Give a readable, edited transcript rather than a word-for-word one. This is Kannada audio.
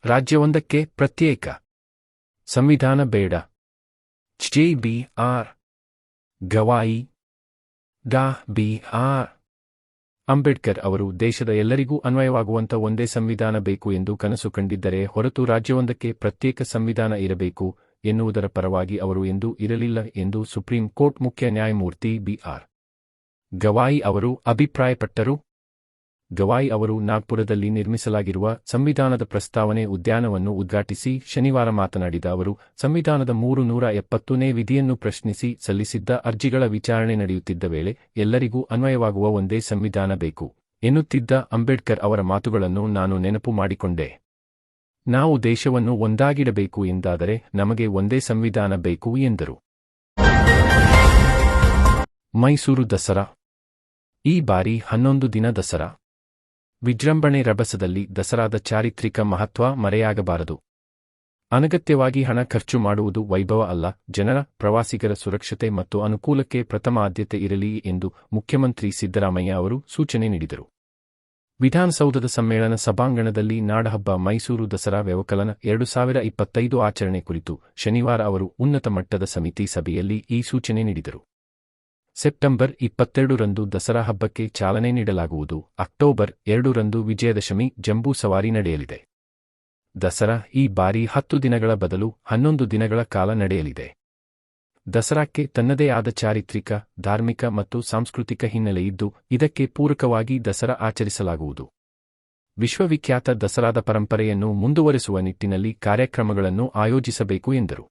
ರಾಜ್ಯವೊಂದಕ್ಕೆ ಪ್ರತ್ಯೇಕ ಸಂವಿಧಾನ ಬೇಡ. ಜೆ.ಬಿ.ಆರ್. ಗವಾಯಿ. ಡಾ. ಬಿ.ಆರ್. ಅಂಬೇಡ್ಕರ್ ಅವರು ದೇಶದ ಎಲ್ಲರಿಗೂ ಅನ್ವಯವಾಗುವಂಥ ಒಂದೇ ಸಂವಿಧಾನ ಬೇಕು ಎಂದು ಕನಸು ಕಂಡಿದ್ದರೆ ಹೊರತು ರಾಜ್ಯವೊಂದಕ್ಕೆ ಪ್ರತ್ಯೇಕ ಸಂವಿಧಾನ ಇರಬೇಕು ಎನ್ನುವುದರ ಪರವಾಗಿ ಅವರು ಎಂದೂ ಇರಲಿಲ್ಲ ಎಂದು ಸುಪ್ರೀಂ ಕೋರ್ಟ್ ಮುಖ್ಯ ನ್ಯಾಯಮೂರ್ತಿ ಬಿ.ಆರ್. ಗವಾಯಿ ಅವರು ಅಭಿಪ್ರಾಯಪಟ್ಟರು. ಗವಾಯಿ ಅವರು ನಾಗ್ಪುರದಲ್ಲಿ ನಿರ್ಮಿಸಲಾಗಿರುವ ಸಂವಿಧಾನದ ಪ್ರಸ್ತಾವನೆ ಉದ್ಯಾನವನ್ನು ಉದ್ಘಾಟಿಸಿ ಶನಿವಾರ ಮಾತನಾಡಿದ ಅವರು, ಸಂವಿಧಾನದ 370ನೇ ವಿಧಿಯನ್ನು ಪ್ರಶ್ನಿಸಿ ಸಲ್ಲಿಸಿದ್ದ ಅರ್ಜಿಗಳ ವಿಚಾರಣೆ ನಡೆಯುತ್ತಿದ್ದ ವೇಳೆ ಎಲ್ಲರಿಗೂ ಅನ್ವಯವಾಗುವ ಒಂದೇ ಸಂವಿಧಾನ ಬೇಕು ಎನ್ನುತ್ತಿದ್ದ ಅಂಬೇಡ್ಕರ್ ಅವರ ಮಾತುಗಳನ್ನು ನಾನು ನೆನಪು ಮಾಡಿಕೊಂಡೆ. ನಾವು ದೇಶವನ್ನು ಒಂದಾಗಿಡಬೇಕು ಎಂದಾದರೆ ನಮಗೆ ಒಂದೇ ಸಂವಿಧಾನ ಬೇಕು ಎಂದರು. ಮೈಸೂರು ದಸರಾ. ಈ ಬಾರಿ 11 ದಿನ ದಸರಾ. ವಿಜೃಂಭಣೆ ರಭಸದಲ್ಲಿ ದಸರಾದ ಚಾರಿತ್ರಿಕ ಮಹತ್ವ ಮರೆಯಾಗಬಾರದು. ಅನಗತ್ಯವಾಗಿ ಹಣ ಖರ್ಚು ಮಾಡುವುದು ವೈಭವ ಅಲ್ಲ, ಜನರ, ಪ್ರವಾಸಿಗರ ಸುರಕ್ಷತೆ ಮತ್ತು ಅನುಕೂಲಕ್ಕೆ ಪ್ರಥಮ ಆದ್ಯತೆ ಇರಲಿ ಎಂದು ಮುಖ್ಯಮಂತ್ರಿ ಸಿದ್ದರಾಮಯ್ಯ ಅವರು ಸೂಚನೆ ನೀಡಿದರು. ವಿಧಾನಸೌಧದ ಸಮ್ಮೇಳನ ಸಭಾಂಗಣದಲ್ಲಿ ನಾಡಹಬ್ಬ ಮೈಸೂರು ದಸರಾ ವ್ಯವಕಲನ 2025 ಆಚರಣೆ ಕುರಿತು ಶನಿವಾರ ಅವರು ಉನ್ನತ ಮಟ್ಟದ ಸಮಿತಿ ಸಭೆಯಲ್ಲಿ ಈ ಸೂಚನೆ ನೀಡಿದರು. ಸೆಪ್ಟೆಂಬರ್ 22ರಂದು ದಸರಾ ಹಬ್ಬಕ್ಕೆ ಚಾಲನೆ ನೀಡಲಾಗುವುದು. ಅಕ್ಟೋಬರ್ 2ರಂದು ವಿಜಯದಶಮಿ ಜಂಬೂ ಸವಾರಿ ನಡೆಯಲಿದೆ. ದಸರಾ ಈ ಬಾರಿ 10 ದಿನಗಳ ಬದಲು 11 ದಿನಗಳ ಕಾಲ ನಡೆಯಲಿದೆ. ದಸರಾಕ್ಕೆ ತನ್ನದೇ ಆದ ಚಾರಿತ್ರಿಕ, ಧಾರ್ಮಿಕ ಮತ್ತು ಸಾಂಸ್ಕೃತಿಕ ಹಿನ್ನೆಲೆಯಿದ್ದು, ಇದಕ್ಕೆ ಪೂರಕವಾಗಿ ದಸರಾ ಆಚರಿಸಲಾಗುವುದು. ವಿಶ್ವವಿಖ್ಯಾತ ದಸರಾದ ಪರಂಪರೆಯನ್ನು ಮುಂದುವರೆಸುವ ನಿಟ್ಟಿನಲ್ಲಿ ಕಾರ್ಯಕ್ರಮಗಳನ್ನು ಆಯೋಜಿಸಬೇಕು ಎಂದರು.